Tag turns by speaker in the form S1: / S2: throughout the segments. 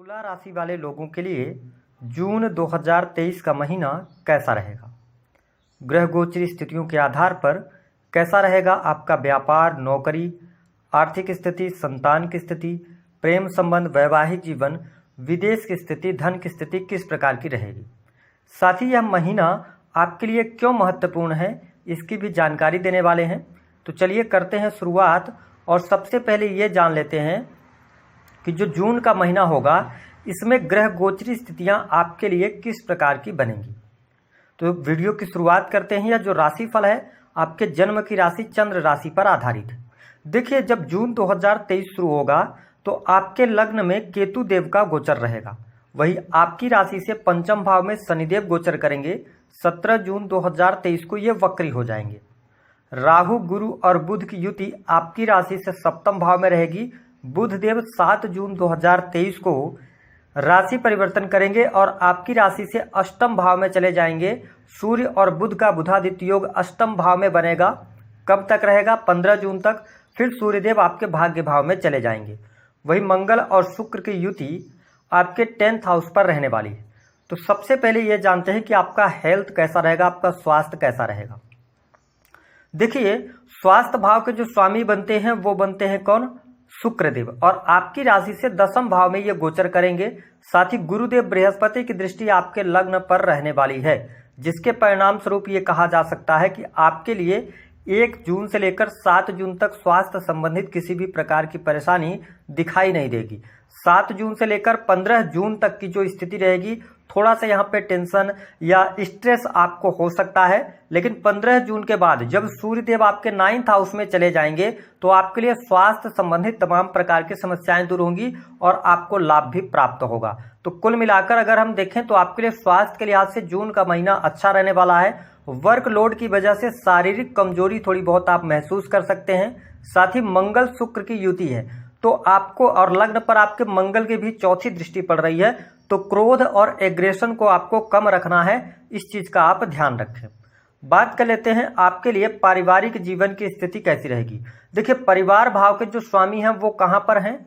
S1: तुला राशि वाले लोगों के लिए जून 2023 का महीना कैसा रहेगा। ग्रह गोचरी स्थितियों के आधार पर कैसा रहेगा आपका व्यापार, नौकरी, आर्थिक स्थिति, संतान की स्थिति, प्रेम संबंध, वैवाहिक जीवन, विदेश की स्थिति, धन की स्थिति किस प्रकार की रहेगी। साथ ही यह महीना आपके लिए क्यों महत्वपूर्ण है इसकी भी जानकारी देने वाले हैं। तो चलिए करते हैं शुरुआत। और सबसे पहले ये जान लेते हैं कि जो जून का महीना होगा इसमें ग्रह गोचरी स्थितियां आपके लिए किस प्रकार की बनेंगी। तो वीडियो की शुरुआत करते हैं। यह जो राशिफल है आपके जन्म की राशि चंद्र राशि पर आधारित है। देखिए, जब जून 2023 शुरू होगा तो आपके लग्न में केतु देव का गोचर रहेगा। वही आपकी राशि से पंचम भाव में शनिदेव गोचर करेंगे। 17 जून 2023 को ये वक्री हो जाएंगे। राहु, गुरु और बुध की युति आपकी राशि से सप्तम भाव में रहेगी। बुध देव 7 जून 2023 को राशि परिवर्तन करेंगे और आपकी राशि से अष्टम भाव में चले जाएंगे। सूर्य और बुध का बुधादित्य योग अष्टम भाव में बनेगा। कब तक रहेगा? 15 जून तक। फिर सूर्यदेव आपके भाग्य भाव में चले जाएंगे। वही मंगल और शुक्र की युति आपके 10th हाउस पर रहने वाली है। तो सबसे पहले ये जानते हैं कि आपका हेल्थ कैसा रहेगा, आपका स्वास्थ्य कैसा रहेगा। देखिए, स्वास्थ्य भाव के जो स्वामी बनते हैं वो बनते हैं कौन? शुक्रदेव। और आपकी राशि से 10वें भाव में ये गोचर करेंगे। साथ ही गुरुदेव बृहस्पति की दृष्टि आपके लग्न पर रहने वाली है, जिसके परिणाम स्वरूप ये कहा जा सकता है कि आपके लिए 1 जून से लेकर 7 जून तक स्वास्थ्य संबंधित किसी भी प्रकार की परेशानी दिखाई नहीं देगी। 7 जून से लेकर 15 जून तक की जो स्थिति रहेगी, थोड़ा सा यहाँ पे टेंशन या स्ट्रेस आपको हो सकता है। लेकिन 15 जून के बाद जब सूर्यदेव आपके 9th हाउस में चले जाएंगे तो आपके लिए स्वास्थ्य संबंधित तमाम प्रकार की समस्याएं दूर होंगी और आपको लाभ भी प्राप्त होगा। तो कुल मिलाकर अगर हम देखें तो आपके लिए स्वास्थ्य के लिहाज से जून का महीना अच्छा रहने वाला है। वर्कलोड की वजह से शारीरिक कमजोरी थोड़ी बहुत आप महसूस कर सकते हैं। साथ ही मंगल शुक्र की युति है तो आपको, और लग्न पर आपके मंगल की भी 4थी दृष्टि पड़ रही है, तो क्रोध और एग्रेशन को आपको कम रखना है। इस चीज का आप ध्यान रखें। बात कर लेते हैं आपके लिए पारिवारिक जीवन की स्थिति कैसी रहेगी। देखिए, परिवार भाव के जो स्वामी हैं वो कहां पर हैं?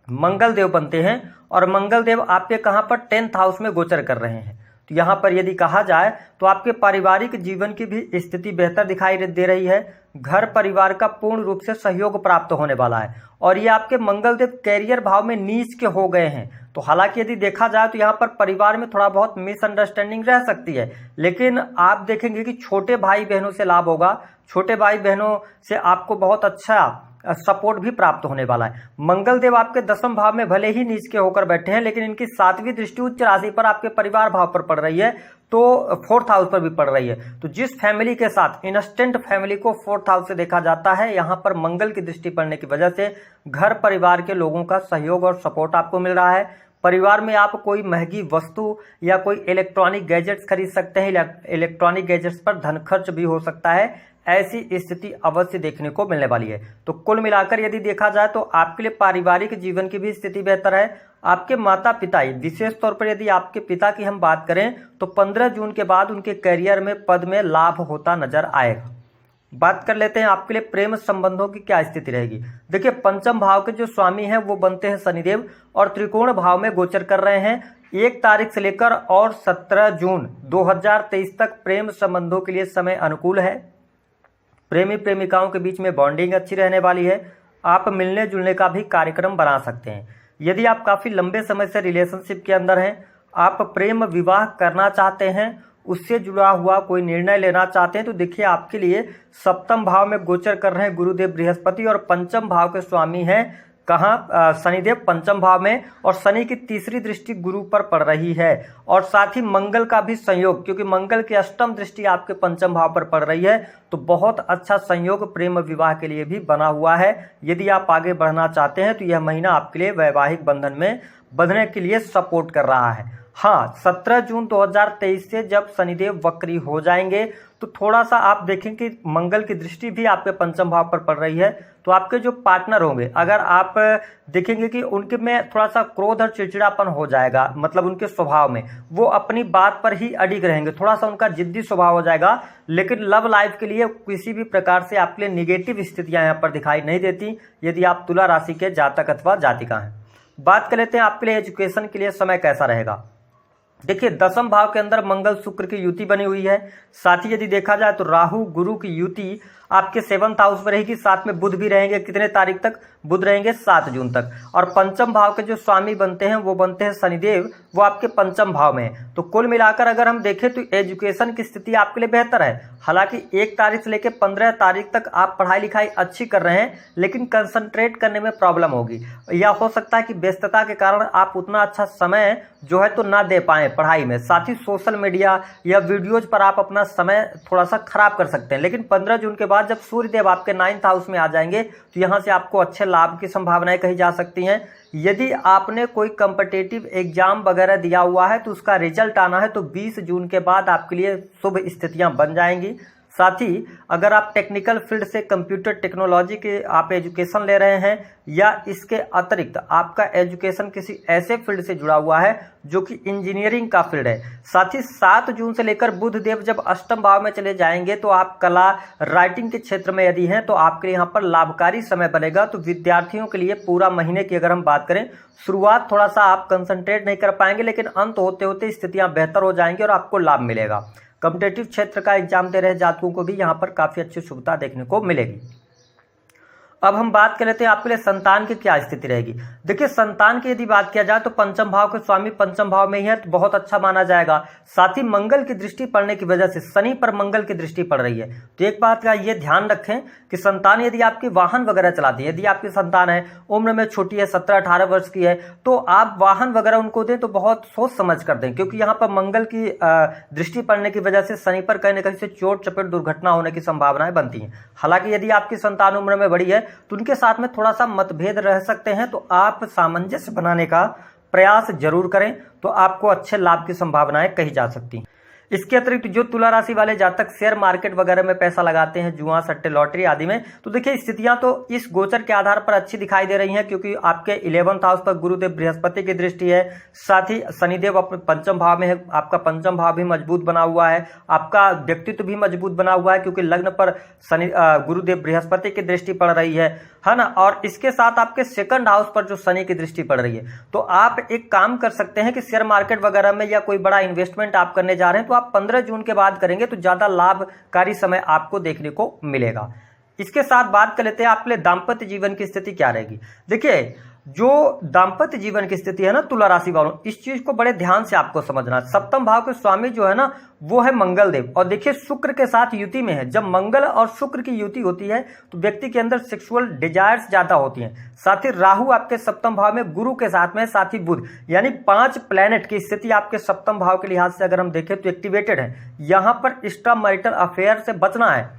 S1: मंगल देव बनते हैं और मंगल देव आपके कहां पर? 10th हाउस में गोचर कर रहे हैं। तो यहाँ पर यदि कहा जाए तो आपके पारिवारिक जीवन की भी स्थिति बेहतर दिखाई दे रही है। घर परिवार का पूर्ण रूप से सहयोग प्राप्त होने वाला है। और ये आपके मंगल देव कैरियर भाव में नीच के हो गए हैं। तो हालांकि यदि देखा जाए तो यहाँ पर परिवार में थोड़ा बहुत मिसअंडरस्टैंडिंग रह सकती है, लेकिन आप देखेंगे कि छोटे भाई बहनों से लाभ होगा। छोटे भाई बहनों से आपको बहुत अच्छा सपोर्ट भी प्राप्त होने वाला है। मंगल देव आपके 10वें भाव में भले ही नीच के होकर बैठे हैं, लेकिन इनकी 7वीं दृष्टि उच्च राशि पर आपके परिवार भाव पर पड़ रही है, तो 4th हाउस पर भी पड़ रही है। तो जिस फैमिली के साथ इंस्टेंट फैमिली को 4th हाउस से देखा जाता है, यहाँ पर मंगल की दृष्टि पड़ने की वजह से घर परिवार के लोगों का सहयोग और सपोर्ट आपको मिल रहा है। परिवार में आप कोई महंगी वस्तु या कोई इलेक्ट्रॉनिक गैजेट्स खरीद सकते हैं। इलेक्ट्रॉनिक गैजेट्स पर धन खर्च भी हो सकता है। ऐसी स्थिति अवश्य देखने को मिलने वाली है। तो कुल मिलाकर यदि देखा जाए तो आपके लिए पारिवारिक जीवन की भी स्थिति बेहतर है। आपके माता पिता, विशेष तौर पर यदि आपके पिता की हम बात करें तो 15 जून के बाद उनके करियर में, पद में लाभ होता नजर आएगा। बात कर लेते हैं आपके लिए प्रेम संबंधों की क्या स्थिति रहेगी। देखिए, पंचम भाव के जो स्वामी हैं वो बनते हैं शनिदेव और त्रिकोण भाव में गोचर कर रहे हैं। 1 तारीख से लेकर और 17 जून 2023 तक प्रेम संबंधों के लिए समय अनुकूल है। प्रेमी प्रेमिकाओं के बीच में बॉन्डिंग अच्छी रहने वाली है। आप मिलने जुलने का भी कार्यक्रम बना सकते हैं। यदि आप काफ़ी लंबे समय से रिलेशनशिप के अंदर हैं, आप प्रेम विवाह करना चाहते हैं, उससे जुड़ा हुआ कोई निर्णय लेना चाहते हैं, तो देखिए आपके लिए 7वें भाव में गोचर कर रहे हैं गुरुदेव बृहस्पति और पंचम भाव के स्वामी हैं कहाँ? शनिदेव 5वें भाव में। और शनि की 3री दृष्टि गुरु पर पड़ रही है। और साथ ही मंगल का भी संयोग, क्योंकि मंगल की 8वीं दृष्टि आपके 5वें भाव पर पड़ रही है, तो बहुत अच्छा संयोग प्रेम विवाह के लिए भी बना हुआ है। यदि आप आगे बढ़ना चाहते हैं तो यह महीना आपके लिए वैवाहिक बंधन में बंधने के लिए सपोर्ट कर रहा है। हाँ, 17 जून 2023 से जब शनिदेव वक्री हो जाएंगे तो थोड़ा सा आप देखें कि मंगल की दृष्टि भी आपके 5वें भाव पर पड़ रही है। तो आपके जो पार्टनर होंगे, अगर आप देखेंगे कि उनके में थोड़ा सा क्रोध और चिड़चिड़ापन हो जाएगा, मतलब उनके स्वभाव में वो अपनी बात पर ही अडिग रहेंगे, थोड़ा सा उनका जिद्दी स्वभाव हो जाएगा। लेकिन लव लाइफ के लिए किसी भी प्रकार से आपके लिए निगेटिव स्थितियां यहाँ पर दिखाई नहीं देती, यदि आप तुला राशि के जातक अथवा जातिका हैं। बात कर लेते हैं आपके लिए एजुकेशन के लिए समय कैसा रहेगा। देखिए, दसम भाव के अंदर मंगल शुक्र की युति बनी हुई है। साथ ही यदि देखा जाए तो राहु गुरु की युति आपके 7th हाउस में रहेगी। साथ में बुध भी रहेंगे। कितने तारीख तक? बुध रहेंगे 7 जून तक। और पंचम भाव के जो स्वामी बनते हैं वो बनते हैं शनिदेव, वो आपके पंचम भाव में है। तो कुल मिलाकर अगर हम देखें तो एजुकेशन की स्थिति आपके लिए बेहतर है। हालांकि 1 तारीख से लेकर 15 तारीख तक आप पढ़ाई लिखाई अच्छी कर रहे हैं, लेकिन कंसंट्रेट करने में प्रॉब्लम होगी, या हो सकता है कि व्यस्तता के कारण आप उतना अच्छा समय जो है तो ना दे पाएं पढ़ाई में। साथ ही सोशल मीडिया या वीडियोज पर आप अपना समय थोड़ा सा खराब कर सकते हैं। लेकिन 15 जून के बाद जब सूर्यदेव आपके 9th हाउस में आ जाएंगे तो यहाँ से आपको अच्छे लाभ की संभावनाएं कही जा सकती हैं। यदि आपने कोई कॉम्पिटिटिव एग्जाम वगैरह दिया हुआ है तो उसका रिजल्ट आना है तो 20 जून के बाद आपके लिए शुभ स्थितियां बन जाएंगी। साथ ही अगर आप टेक्निकल फील्ड से कंप्यूटर टेक्नोलॉजी के आप एजुकेशन ले रहे हैं या इसके अतिरिक्त आपका एजुकेशन किसी ऐसे फील्ड से जुड़ा हुआ है जो कि इंजीनियरिंग का फील्ड है। साथ ही 7 जून से लेकर बुध देव जब अष्टम भाव में चले जाएंगे तो आप कला राइटिंग के क्षेत्र में यदि हैं तो आपके यहाँ पर लाभकारी समय बनेगा। तो विद्यार्थियों के लिए पूरा महीने की अगर हम बात करें, शुरुआत थोड़ा सा आप कंसंट्रेट नहीं कर पाएंगे, लेकिन अंत होते होते स्थितियां बेहतर हो जाएंगी और आपको लाभ मिलेगा। कॉम्पिटेटिव क्षेत्र का एग्जाम दे रहे जातकों को भी यहाँ पर काफी अच्छी सुविधा देखने को मिलेगी। अब हम बात कर लेते हैं आपके लिए संतान की क्या स्थिति रहेगी। देखिए, संतान की यदि बात किया जाए तो पंचम भाव के स्वामी पंचम भाव में ही है तो बहुत अच्छा माना जाएगा। साथ ही मंगल की दृष्टि पड़ने की वजह से शनि पर मंगल की दृष्टि पड़ रही है। तो एक बात का ये ध्यान रखें कि संतान यदि आपकी वाहन वगैरह चलाती है, यदि आपकी संतान है उम्र में छोटी है 17-18 वर्ष की है, तो आप वाहन वगैरह उनको दें तो बहुत सोच समझ कर दें, क्योंकि यहाँ पर मंगल की दृष्टि पड़ने की वजह से शनि पर कहीं न कहीं से चोट चपेट दुर्घटना होने की संभावनाएं बनती हैं। हालांकि यदि आपकी संतान उम्र में बड़ी है तो उनके साथ में थोड़ा सा मतभेद रह सकते हैं, तो आप सामंजस्य बनाने का प्रयास जरूर करें तो आपको अच्छे लाभ की संभावनाएं कही जा सकती हैं। इसके अतिरिक्त जो तुला राशि वाले जातक शेयर मार्केट वगैरह में पैसा लगाते हैं, जुआ सट्टे लॉटरी आदि में, तो देखिए स्थितियां तो इस गोचर के आधार पर अच्छी दिखाई दे रही हैं, क्योंकि आपके 11th हाउस पर गुरुदेव बृहस्पति की दृष्टि है। साथ ही शनिदेव अपने पंचम भाव में है, आपका पंचम भाव भी मजबूत बना हुआ है, आपका व्यक्तित्व भी मजबूत बना हुआ है, क्योंकि लग्न पर शनि गुरुदेव बृहस्पति की दृष्टि पड़ रही है ना। और इसके साथ आपके 2nd हाउस पर जो शनि की दृष्टि पड़ रही है, तो आप एक काम कर सकते हैं कि शेयर मार्केट वगैरह में या कोई बड़ा इन्वेस्टमेंट आप करने जा रहे हैं तो आप 15 जून के बाद करेंगे तो ज्यादा लाभकारी समय आपको देखने को मिलेगा। इसके साथ बात कर लेते हैं आपके लिए दाम्पत्य जीवन की स्थिति क्या रहेगी। देखिए, जो दाम्पत्य जीवन की स्थिति है ना तुला राशि वालों, इस चीज को बड़े ध्यान से आपको समझना। 7th भाव के स्वामी जो है ना वो है मंगल देव, और देखिए शुक्र के साथ युति में है। जब मंगल और शुक्र की युति होती है तो व्यक्ति के अंदर सेक्सुअल डिजायर्स ज्यादा होती हैं। साथ ही राहु आपके 7th भाव में गुरु के साथ में, साथ ही बुध, यानी 5 प्लैनेट की स्थिति आपके 7th भाव के लिहाज से अगर हम देखें तो एक्टिवेटेड है। यहां पर एक्स्ट्रा मैरिटल अफेयर से बचना है,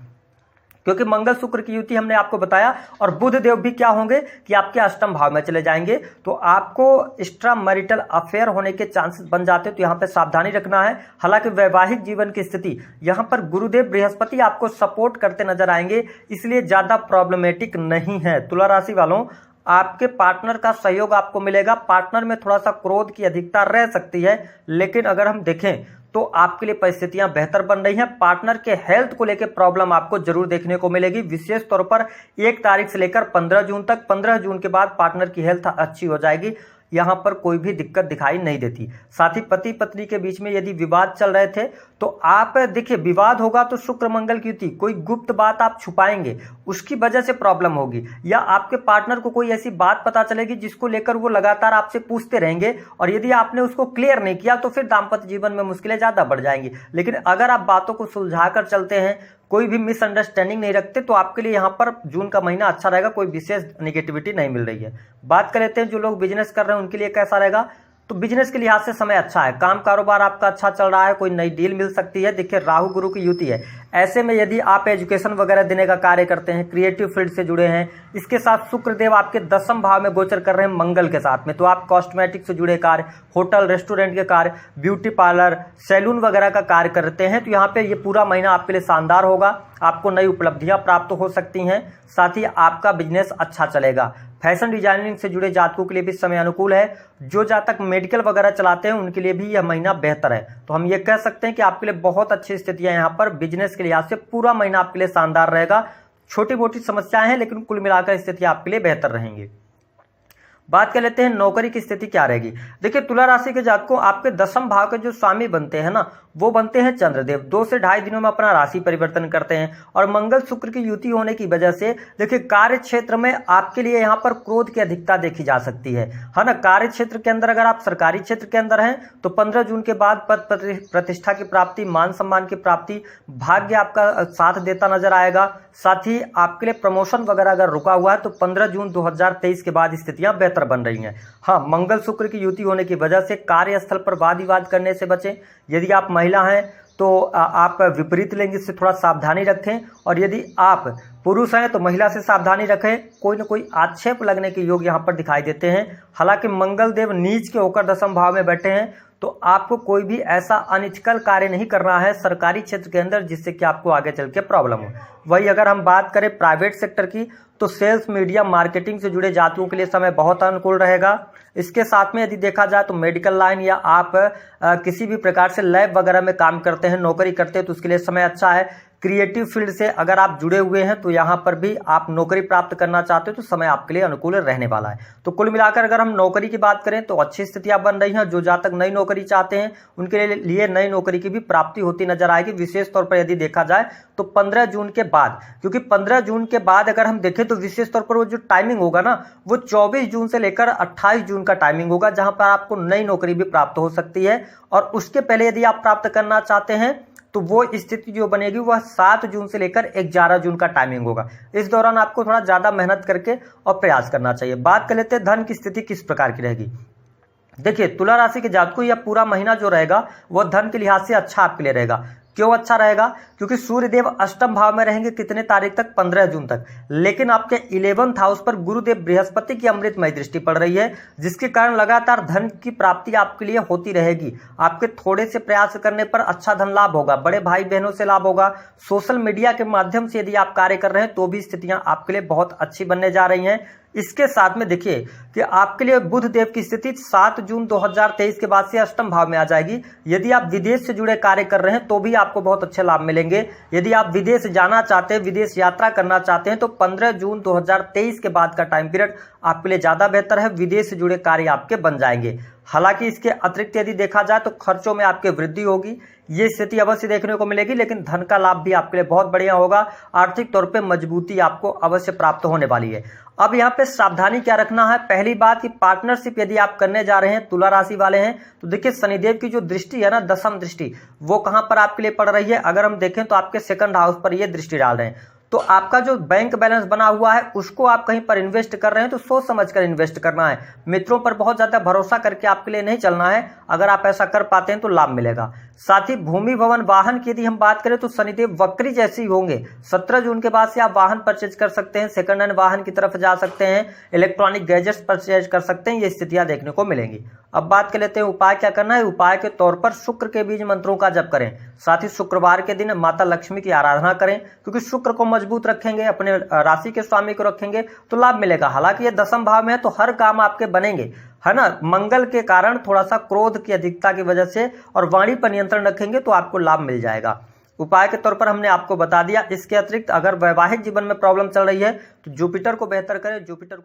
S1: क्योंकि मंगल शुक्र की युति हमने आपको बताया, और बुध देव भी क्या होंगे कि आपके अष्टम भाव में चले जाएंगे, तो आपको एक्स्ट्रा मैरिटल अफेयर होने के चांसेस बन जाते हैं। तो यहाँ पे सावधानी रखना है। हालांकि वैवाहिक जीवन की स्थिति यहाँ पर गुरुदेव बृहस्पति आपको सपोर्ट करते नजर आएंगे, इसलिए ज्यादा प्रॉब्लमेटिक नहीं है। तुला राशि वालों, आपके पार्टनर का सहयोग आपको मिलेगा। पार्टनर में थोड़ा सा क्रोध की अधिकता रह सकती है, लेकिन अगर हम देखें तो आपके लिए परिस्थितियां बेहतर बन रही हैं। पार्टनर के हेल्थ को लेकर प्रॉब्लम आपको जरूर देखने को मिलेगी, विशेष तौर पर 1 तारीख से लेकर 15 जून तक। 15 जून के बाद पार्टनर की हेल्थ अच्छी हो जाएगी, यहां पर कोई भी दिक्कत दिखाई नहीं देती। साथ ही पति पत्नी के बीच में यदि विवाद चल रहे थे तो आप देखिए, विवाद होगा तो शुक्र मंगल की युति, कोई गुप्त बात आप छुपाएंगे उसकी वजह से प्रॉब्लम होगी, या आपके पार्टनर को कोई ऐसी बात पता चलेगी जिसको लेकर वो लगातार आपसे पूछते रहेंगे, और यदि आपने उसको क्लियर नहीं किया तो फिर दाम्पत्य जीवन में मुश्किलें ज्यादा बढ़ जाएंगी। लेकिन अगर आप बातों को सुलझाकर चलते हैं, कोई भी मिसअंडरस्टैंडिंग नहीं रखते, तो आपके लिए यहाँ पर जून का महीना अच्छा रहेगा, कोई विशेष नेगेटिविटी नहीं मिल रही है। बात कर लेते हैं जो लोग बिजनेस कर रहे हैं उनके लिए कैसा रहेगा। तो बिजनेस के लिहाज से समय अच्छा है, काम कारोबार आपका अच्छा चल रहा है, कोई नई डील मिल सकती है। देखिए, राहु गुरु की युति है, ऐसे में यदि आप एजुकेशन वगैरह देने का कार्य करते हैं, क्रिएटिव फील्ड से जुड़े हैं, इसके साथ शुक्र देव आपके 10th भाव में गोचर कर रहे हैं मंगल के साथ में, तो आप कॉस्मेटिक से जुड़े कार्य, होटल रेस्टोरेंट के कार्य, ब्यूटी पार्लर, सैलून वगैरह का कार्य करते हैं, तो यहाँ पे ये पूरा महीना आपके लिए शानदार होगा। आपको नई उपलब्धियां प्राप्त हो सकती हैं, साथ ही आपका बिजनेस अच्छा चलेगा। फैशन डिजाइनिंग से जुड़े जातकों के लिए भी समय अनुकूल है। जो जातक मेडिकल वगैरह चलाते हैं उनके लिए भी यह महीना बेहतर है। तो हम ये कह सकते हैं कि आपके लिए बहुत अच्छी स्थितियां यहाँ पर बिजनेस के लिहाज से पूरा महीना आपके लिए शानदार रहेगा। छोटी मोटी समस्याएं हैं, लेकिन कुल मिलाकर स्थिति आपके लिए बेहतर रहेंगी। बात कर लेते हैं नौकरी की स्थिति क्या रहेगी। देखिए तुला राशि के जातकों, आपके दसम भाव के जो स्वामी बनते हैं ना, वो बनते हैं चंद्रदेव। 2 से 2.5 दिनों में अपना राशि परिवर्तन करते हैं और मंगल शुक्र की युति होने की वजह से देखिए कार्य क्षेत्र में आपके लिए यहाँ पर क्रोध की अधिकता देखी जा सकती है ना। कार्य क्षेत्र के अंदर अगर आप सरकारी क्षेत्र के अंदर हैं तो 15 जून के बाद पद प्रतिष्ठा की प्राप्ति, मान सम्मान की प्राप्ति, भाग्य आपका साथ देता नजर आएगा। साथ ही आपके लिए प्रमोशन वगैरह अगर रुका हुआ है तो 15 जून 2023 के बाद स्थितियां बेहतर बन रही हैं। हाँ, मंगल शुक्र की युति होने की वजह से कार्यस्थल पर वाद विवाद करने से बचें। यदि आप महिला हैं तो आप विपरीत लिंग से थोड़ा सावधानी रखें, और यदि आप पुरुष हैं तो महिला से सावधानी रखें। कोई न कोई आक्षेप लगने के योग यहाँ पर दिखाई देते हैं। हालांकि मंगल देव नीच के होकर दसम भाव में बैठे हैं, तो आपको कोई भी ऐसा अनइथिकल कार्य नहीं करना है सरकारी क्षेत्र के अंदर जिससे कि आपको आगे चल के प्रॉब्लम हो। वही अगर हम बात करें प्राइवेट सेक्टर की, तो सेल्स, मीडिया, मार्केटिंग से जुड़े जातकों के लिए समय बहुत अनुकूल रहेगा। इसके साथ में यदि देखा जाए तो मेडिकल लाइन या आप किसी भी प्रकार से लैब वगैरह में काम करते हैं, नौकरी करते हैं, तो उसके लिए समय अच्छा है। क्रिएटिव फील्ड से अगर आप जुड़े हुए हैं तो यहाँ पर भी आप नौकरी प्राप्त करना चाहते हो तो समय आपके लिए अनुकूल रहने वाला है। तो कुल मिलाकर अगर हम नौकरी की बात करें तो अच्छी स्थितियां बन रही हैं। जो जातक नई नौकरी चाहते हैं उनके लिए नई नौकरी की भी प्राप्ति होती नजर आएगी। विशेष तौर पर यदि देखा जाए तो 15 जून के बाद, क्योंकि 15 जून के बाद अगर हम देखें तो विशेष तौर पर वो जो टाइमिंग होगा ना, वो 24 जून से लेकर 28 जून का टाइमिंग होगा, जहां पर आपको नई नौकरी भी प्राप्त हो सकती है। और उसके पहले यदि आप प्राप्त करना चाहते हैं तो वो स्थिति जो बनेगी वह 7 जून से लेकर 11 जून का टाइमिंग होगा। इस दौरान आपको थोड़ा ज्यादा मेहनत करके और प्रयास करना चाहिए। बात कर लेते हैं धन की स्थिति किस प्रकार की रहेगी। देखिए तुला राशि के जातकों, यह पूरा महीना जो रहेगा वह धन के लिहाज से अच्छा आपके लिए रहेगा। क्यों अच्छा रहेगा? क्योंकि सूर्यदेव अष्टम भाव में रहेंगे कितने तारीख तक? 15 जून तक। लेकिन आपके 11th हाउस पर गुरुदेव बृहस्पति की अमृतमय दृष्टि पड़ रही है, जिसके कारण लगातार धन की प्राप्ति आपके लिए होती रहेगी। आपके थोड़े से प्रयास करने पर अच्छा धन लाभ होगा, बड़े भाई बहनों से लाभ होगा। सोशल मीडिया के माध्यम से यदि आप कार्य कर रहे हैं तो भी स्थितियां आपके लिए बहुत अच्छी बनने जा रही हैं। इसके साथ में देखिए कि आपके लिए बुध देव की स्थिति 7 जून 2023 के बाद से अष्टम भाव में आ जाएगी। यदि आप विदेश से जुड़े कार्य कर रहे हैं तो भी आपको बहुत अच्छे लाभ मिलेंगे। यदि आप विदेश जाना चाहते हैं, विदेश यात्रा करना चाहते हैं, तो 15 जून 2023 के बाद का टाइम पीरियड आपके लिए ज्यादा बेहतर है। विदेश से जुड़े कार्य आपके बन जाएंगे। हालांकि इसके अतिरिक्त यदि देखा जाए तो खर्चों में आपके वृद्धि होगी, ये स्थिति अवश्य देखने को मिलेगी, लेकिन धन का लाभ भी आपके लिए बहुत बढ़िया होगा। आर्थिक तौर पे मजबूती आपको अवश्य प्राप्त होने वाली है। अब यहाँ पे सावधानी क्या रखना है? पहली बात कि पार्टनरशिप यदि आप करने जा रहे हैं, तुला राशि वाले हैं, तो देखिए शनिदेव की जो दृष्टि है ना, दसम दृष्टि, वो कहां पर आपके लिए पड़ रही है? अगर हम देखें तो आपके 2nd हाउस पर ये दृष्टि डाल रहे हैं। तो आपका जो बैंक बैलेंस बना हुआ है उसको आप कहीं पर इन्वेस्ट कर रहे हैं तो सोच समझ कर इन्वेस्ट करना है। मित्रों पर बहुत ज्यादा भरोसा करके आपके लिए नहीं चलना है। अगर आप ऐसा कर पाते हैं तो लाभ मिलेगा। साथ ही भूमि, भवन, वाहन की यदि हम बात करें तो शनिदेव वक्री जैसे ही होंगे। 17 जून के बाद से आप वाहन परचेज कर सकते हैं, सेकंड हैंड वाहन की तरफ जा सकते हैं, इलेक्ट्रॉनिक गैजेट्स परचेज कर सकते हैं। ये स्थितियां देखने को मिलेंगी। अब बात कर लेते हैं उपाय क्या करना है। उपाय के तौर पर शुक्र के बीज मंत्रों का जप करें। साथ ही शुक्रवार के दिन माता लक्ष्मी की आराधना करें, क्योंकि शुक्र को मजबूत रखेंगे, अपने राशि के स्वामी को रखेंगे तो लाभ मिलेगा। हालांकि ये दसम भाव में है तो हर काम आपके बनेंगे, है ना। मंगल के कारण थोड़ा सा क्रोध की अधिकता की वजह से और वाणी पर नियंत्रण रखेंगे तो आपको लाभ मिल जाएगा। उपाय के तौर पर हमने आपको बता दिया। इसके अतिरिक्त अगर वैवाहिक जीवन में प्रॉब्लम चल रही है तो जुपिटर को बेहतर करें। जुपिटर को